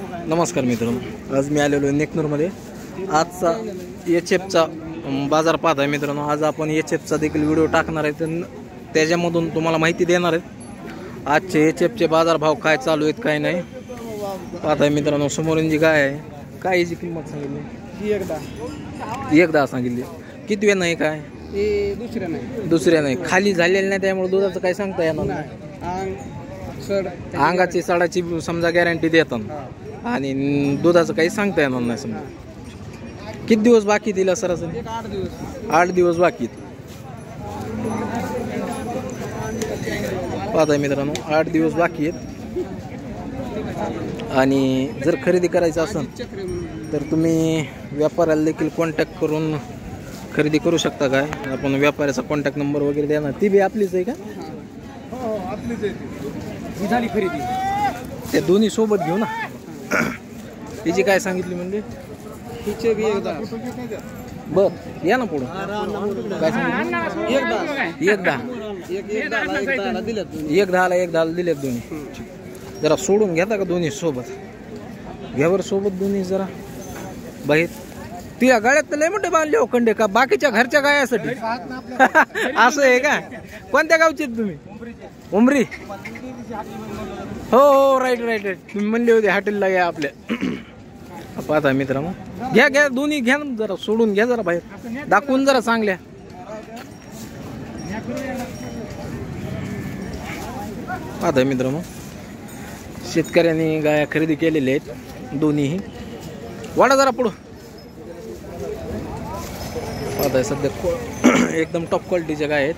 नमस्कार मित्रांनो, आज मी आलेलो आहे नेकनूरमध्ये. आजचा HFचा बाजार पाहत आहे मित्रांनो. आज आपण HFचा देखील व्हिडिओ टाकणार आहे, तर त्याच्यामधून तुम्हाला माहिती देणार आहे आजचे HFचे बाजारभाव काय चालू आहेत काय नाही पाहत आहे मित्रांनो. समोरून जी गाय आहे, काय याची किंमत सांगितली? 1.10 सांगितली. किती वेळ नाही काय? दुसऱ्या नाही, खाली झालेली नाही, त्यामुळे दुधाचं काय सांगता येणार नाही. अंगाची सडाची समजा गॅरंटी देतात आणि दुधाचं काही सांगता येणार नाही. समजा किती दिवस बाकी दिला सरासरी? 8 दिवस बाकी. पाहताय मित्रांनो, 8 दिवस बाकी आहेत. आणि जर खरेदी करायचं असेल तर तुम्ही व्यापाऱ्याला देखील कॉन्टॅक्ट करून खरेदी करू शकता. काय आपण व्यापाऱ्याचा कॉन्टॅक्ट नंबर वगैरे देणार. ती बी आपलीच आहे का? आपलीच आहे. झाली खरेदी, ते दोन्ही सोबत घेऊ ना. तिची काय सांगितली म्हणजे? तिचे बी 1.10. बर, या ना पुढं. काय सांगितलं? 1.10 दिलेत दोन्ही. जरा सोडून घेता का दोन्ही सोबत? घ्यावर सोबत दोन्ही जरा बाहेर. ती गाड्यात तर लय मोठे बांधले हो खंडे का बाकीच्या घरच्या गायासाठी? असं आहे का? कोणत्या गावचे तुम्ही? उमरी. हो राईट. तुम्ही म्हणले होते हॉटेलला या आपल्या. पाहता मित्रांनो, घ्या दोन्ही घ्या ना, जरा सोडून घ्या जरा बाहेर, दाखवून जरा चांगल्या. पाहता मित्रांनो, शेतकऱ्यांनी गाया खरेदी केलेल्या आहेत दोन्हीही. वाढा जरा पुढं. पाहताय सध्या एकदम टॉप क्वालिटीच्या गाय आहेत.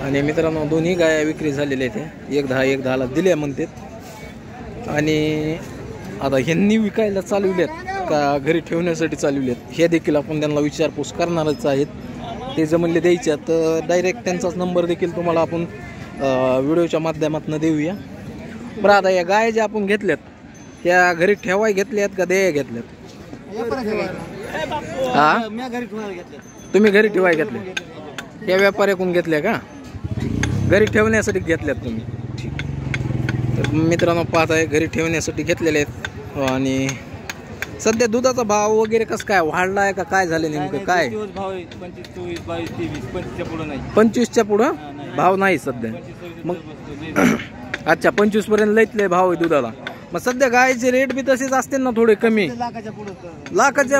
आणि मित्रांनो, दोन्ही गाया विक्री झालेल्या आहेत. 1.10 ला दिल्या म्हणतात. आणि आता ह्यांनी विकायला चालवल्यात का घरी ठेवण्यासाठी चालवल्यात हे देखील आपण त्यांना विचारपूस करणारच आहेत. ते जर म्हणले द्यायच्या तर डायरेक्ट त्यांचाच नंबर देखील तुम्हाला आपण व्हिडिओच्या माध्यमातून देऊया. बरं, आता या गाय ज्या आपण घेतल्यात त्या घरी ठेवाय घेतल्यात का द्याय घेतल्यात? हा, तुम्ही घरी ठेवाय घेतल्या? या व्यापाऱ्याकडून घेतल्या का? घरी ठेवण्यासाठी घेतल्यात तुम्ही? ठीक. तर मित्रांनो, पाहताय घरी ठेवण्यासाठी घेतलेले आहेत. आणि सध्या दुधाचा भाव वगैरे कसं काय वाढला आहे का काय झालं नेमकं काय? 25च्या पुढं भाव नाही सध्या. मग अच्छा, 25 पर्यंत लयतले भाव आहे दुधाला. मग सध्या गायचे रेट बी तसेच असते ना, थोडे कमी लाखाच्या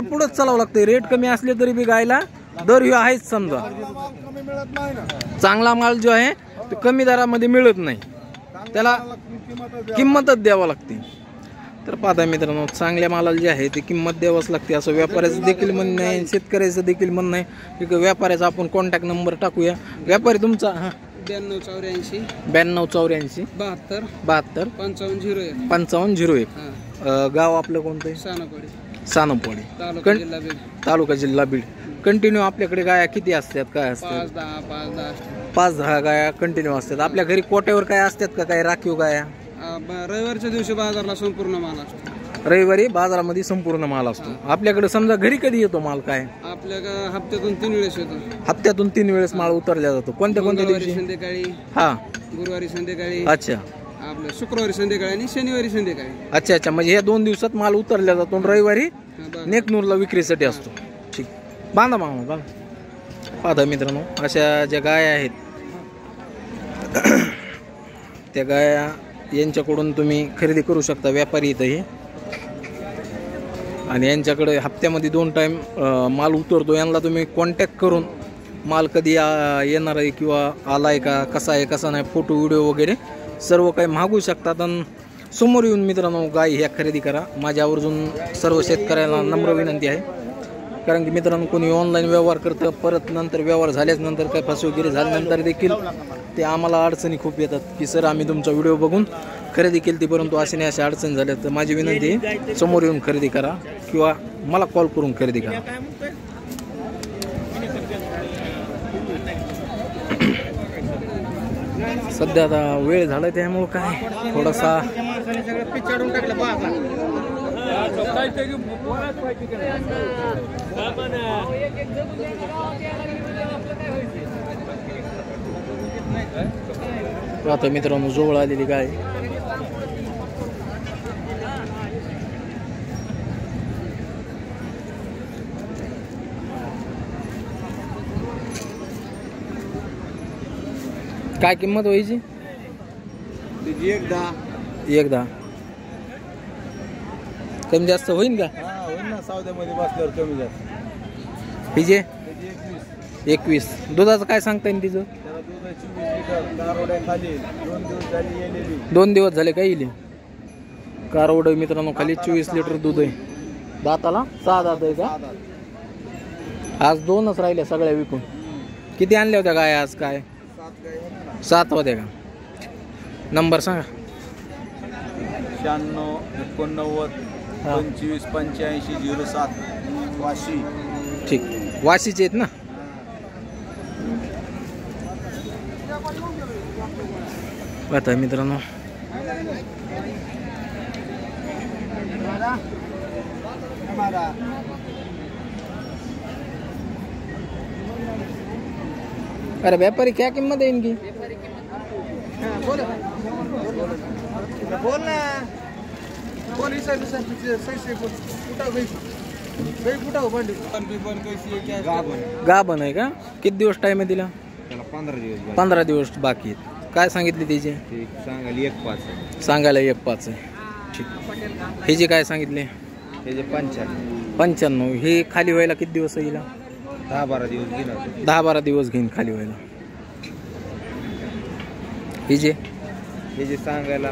पुढंच चालावं लागते. रेट कमी असले तरी बी गायला दर ह्यो आहेच. समजा चांगला माल जो आहे तो कमी दरामध्ये मिळत नाही, त्याला किंमतच द्यावं लागते. तर पाहता मित्रांनो, चांगल्या मालाला जे आहे ते किंमत द्यावंच लागते असं व्यापाऱ्याचं देखील म्हणणं आहे, शेतकऱ्याचं देखील म्हणणं आहे. की व्यापाऱ्याचा आपण कॉन्टॅक्ट नंबर टाकूया. व्यापारी तुमचा? हा, 9284 72 5501. गाव आपलं कोणतं आहे? सानपवाडी, तालुका जिल्हा बीड. कंटिन्यू आपल्याकडे गाया किती असतात? काय असतात? 5-10 गाया कंटिन्यू असतात. आपल्या घरी कोट्यावर काय असतात का काय राखीव गाया? रविवारच्या दिवशी बाजारला संपूर्ण माल असतो. रविवारी बाजारामध्ये संपूर्ण माल असतो. आपल्याकडे समजा घरी कधी येतो माल? काय आपल्याकडे हप्त्यातून 3 वेळेस येतो. हप्त्यातून 3 वेळेस माल उतरला जातो. कोणत्या दिवशी? संध्याकाळी, हा, गुरुवारी संध्याकाळी, अच्छा, आपलं शुक्रवारी संध्याकाळी आणि शनिवारी संध्याकाळी. अच्छा. म्हणजे ह्या 2 दिवसात माल उतरला जातो. रविवारी नेकनूरला विक्रीसाठी असतो. ठीक, बांधा मामा. पाहता मित्रांनो, अशा ज्या गाया आहेत त्या गाया यांच्याकडून तुम्ही खरेदी करू शकता. व्यापारी इथंही. आणि यांच्याकडे हप्त्यामध्ये 2 टाईम माल उतरतो. यांना तुम्ही कॉन्टॅक्ट करून माल कधी येणार आहे किंवा आला आहे का, कसा आहे कसा नाही, फोटो व्हिडिओ वगैरे सर्व काही मागू शकतात. आणि समोर येऊन मित्रांनो गाय ह्या खरेदी करा. माझ्या आवर्जून सर्व शेतकऱ्यांना नम्र विनंती आहे. कारण की मित्रांनो, कोणी ऑनलाईन व्यवहार करतं, परत नंतर व्यवहार झाल्यानंतर काय फसवेगिरी झाल्यानंतर देखील ते आम्हाला अडचणी खूप येतात की सर आम्ही तुमचा व्हिडिओ बघून खरेदी केली ती, परंतु असे नाही अशा अडचणी झाल्या. तर माझी विनंती आहे, समोर येऊन खरेदी करा किंवा मला कॉल करून खरेदी करा. सध्या आता वेळ झाला त्यामुळे काय थोडासा आता मित्रांनो जवळ आलेली गाय काय किंमत व्हायची? त्याची 1.10. 1.10. कमी जास्त होईल का? होईल ना, सौद्यामध्ये बसल्यावर कमी जास्त. हिजे त्याची 21. 21. दुधाचं काय सांगता येईल तिचं? त्याला दूध आहे 24 लिटर. दारोड्या खाली 2 दिवस झाली येलेली. 2 दिवस झाले काय येईल? कारवड मित्रांनो खाली 24 लिटर दूध आहे. दाताला 6 दात आहे का? आज 2च राहिल्या सगळ्या विकून. किती आणल्या होत्या गाय आज? काय 7 गाय होत्या ना. 7 होत्या का? नंबर सांगा. 96 89 25 85 07 वाशी. ठीक. वाशीचे आहेत ना? आता मित्रांनो अरे व्यापारी क्या किंमत है इनकी? बोल ना. बोल सही बोल. कुठं गई कुठं भांडी पण कैसी आहे क्या? गाभण आहे का? किती दिवस टाइम आहे तिला? त्याला 15 दिवस. 15 दिवस बाकी आहेत. काय सांगितले तिचे? सांगायला 1.5. सांगायला 1.5 आहे. ठीक. हे जे काय सांगितले? हे जे 95. 95. हे खाली व्हायला किती दिवस येईल? 10-12 दिवस घेणार. 10-12 दिवस घेईन खाली व्हायला. हे जे सांगायला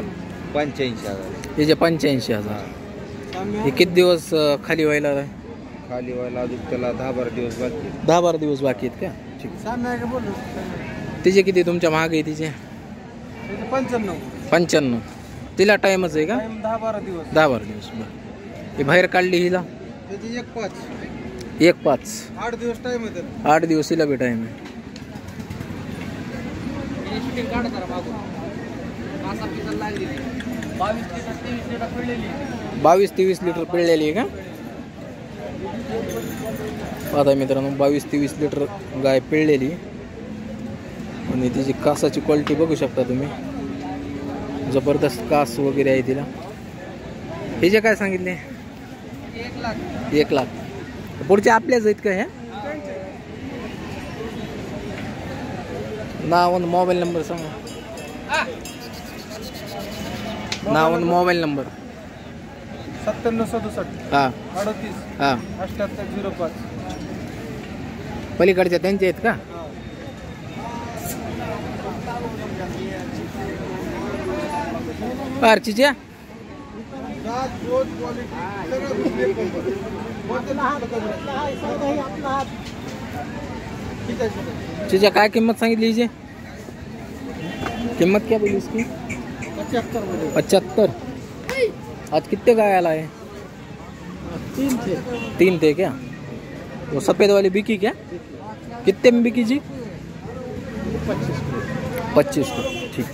85,000. हे जे 85,000. हे किती दिवस खाली व्हायला? खाली व्हायला अजून त्याला 10-12 दिवस बाकी. 10-12 दिवस बाकी आहेत का? ठीक. तिचे किती तुमच्या महाग आहे तिचे? 95. तिला टाइमच आहे का? 10-12 दिवस. 10-12 दिवस. बरं. हे बाहेर काढली हिला? त्याची 1.5. 1.5. 8 दिवस टाइम आहे त्याला. 8 दिवस हिला बी टाइम आहे. 22-23 लिटर पिळलेली आहे का? आता मित्रांनो 22-23 लिटर गाय पिळलेली आणि तिची कासाची क्वालिटी बघू शकता तुम्ही. जबरदस्त कास वगैरे आहे तिला. हे जे काय सांगितले? 1 लाख. पुढचे आपल्याच आहेत का ह्या? नाव आणि मोबाईल नंबर सांगा. नाव आणि मोबाईल नंबर. 9767 हां 38 हां 7805. पलीकडच्या त्यांचे आहेत का? आरचीच्या चीजा काय किंमत सांगितली हिची? किंमत क्या बोली इसकी? 75. आज कितने गाय आला है? 3 थे क्या? वो सफेद वाली बिकी क्या? कितने में बिकी जी? 25 को. ठीक.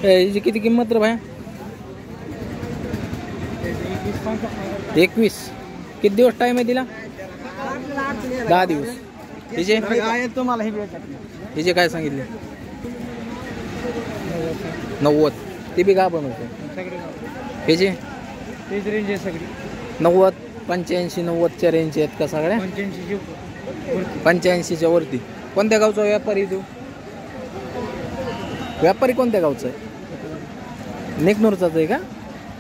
हिची किती किंमत रे भाया? 21. किती दिवस टाइम आहे तिला? 10 दिवस. हिचे तुम्हाला हिचे काय सांगितले? 90. ते बी का बनवते? हिचे तेच रेंज आहे सगळी. 90 85 90च्या रेंज आहेत का सगळ्या? 85च्या वरती. कोणत्या गावचा व्यापारी तू? व्यापारी कोणत्या गावचा आहे? नेकनूरचाच आहे का?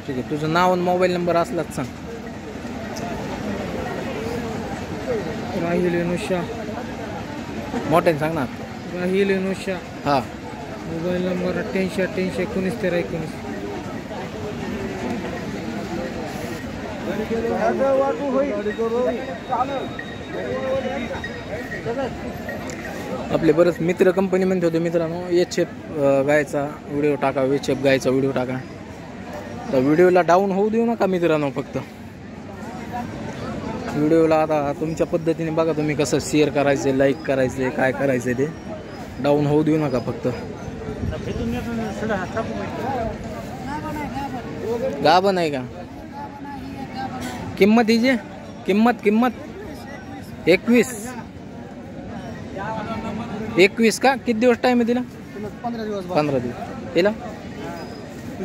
ठीक आहे. तुझं नाव आणि मोबाईल नंबर असलाच सांग. राहिल अनुषा. मोठ्याने सांग ना. राहिल अनुषा. हां. Mobile number 88 88 19 13 19. आपले बरेच मित्र कंपनी म्हणते होते मित्रांनो HF गायचा व्हिडिओ टाका, HF गायचा व्हिडिओ टाका. तर व्हिडिओला डाऊन होऊ देऊ नका मित्रांनो. फक्त व्हिडिओला आता तुमच्या पद्धतीने बघा तुम्ही कसं शेअर करायचं, लाईक करायचं, काय करायचं ते. डाऊन होऊ देऊ नका फक्त. गाभण आहे का? किंमत हिची? किंमत 21 का? किती दिवस टाइम आहे तिला? 15 दिवस. 15 दिवस. तिला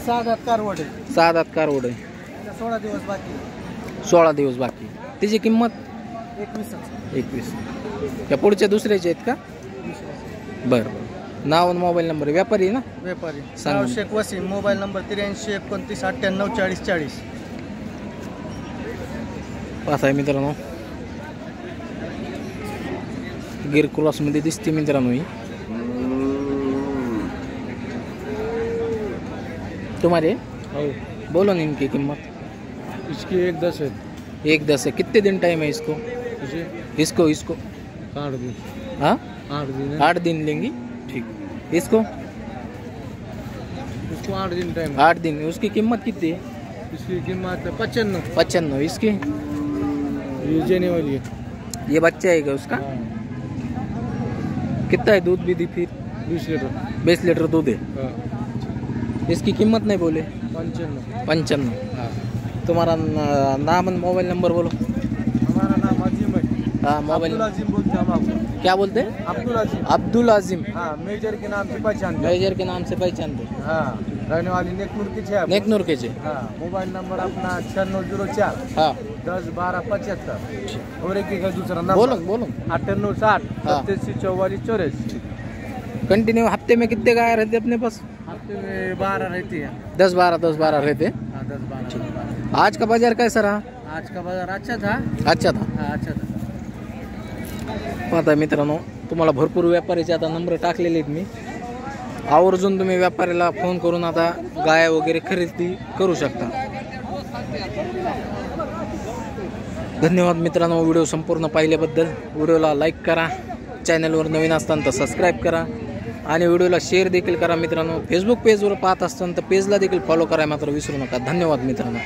6 दात कारवड आहे. 6 दात कारवड आहे. 16 दिवस बाकी. 16 दिवस बाकी. तिची किंमत 21. 21. त्या पुढच्या दुसऱ्याचे आहेत का? बरं. नाव आणि मोबाईल नंबर. व्यापारी आहे ना? व्यापारी. सांग. नाव शेख वसीम. Mobile number 83 29 98 40 40. पाहत आहे मित्रांनो, गिर क्रॉसमध्ये दिसते मित्रांनो ही. तुम्हारे बोलो ना इनकी कीमत. इसकी 110 है. 110 है. कितने दिन टाइम है इसको? इसको 8 दिन. हाँ 8 दिन. 8 दिन लेंगी. ठीक. इसको 8 दिन टाइम. 8 दिन. उसकी कीमत कितनी है? इसकी कीमत 95. 95. इसकी ये जेने वाली है. ये बच्चा है क्या उसका? कितना है दूध भी दी फिर? 20 लीटर. 20 लीटर दूध है. इसकी कीमत नहीं बोले? 95. हाँ. तुम्हारा नाम और मोबाइल नंबर बोलो. हमारा नाम अजीम है. हाँ मोबाइल. अब्दुल अजीम बोलते हैं हम आपको. क्या बोलते हैं? अब्दुल अजीम. अब्दुल आजिम. हाँ, मेजर के नाम से पहचानते हैं. मेजर के नाम से पहचानते हैं. हाँ, रहने वाली नेकनूर की है. नेकनूर के जे. हाँ, मोबाइल नंबर अपना 9604 हाँ 10 12 75. और एक दूसरा नंबर बोलो बोलो. 9860 हाँ. 87 44 84. कंटिन्यू हफ्ते में कितने गाय रहते अपने पास? हफ्ते में 12 रहती है. 10-12 रहते. हाँ, 10-12. आज का बाजार कैसा रहा? आज का बाजार अच्छा था. अच्छा था. हाँ, अच्छा था. पाहता मित्रांनो, तुम्हाला भरपूर व्यापारीचे आता नंबर टाकलेले आहेत मी. आवर्जून तुम्ही व्यापाऱ्याला फोन करून आता गाय वगैरे खरेदी करू शकता. धन्यवाद मित्रांनो व्हिडिओ संपूर्ण पाहिल्याबद्दल. व्हिडिओला लाईक करा, चॅनलवर नवीन असताना तर सबस्क्राईब करा आणि व्हिडिओला शेअर देखील करा मित्रांनो. फेसबुक पेजवर पाहत असताना तर पेजला देखील फॉलो करायला मात्र विसरू नका. धन्यवाद मित्रांनो.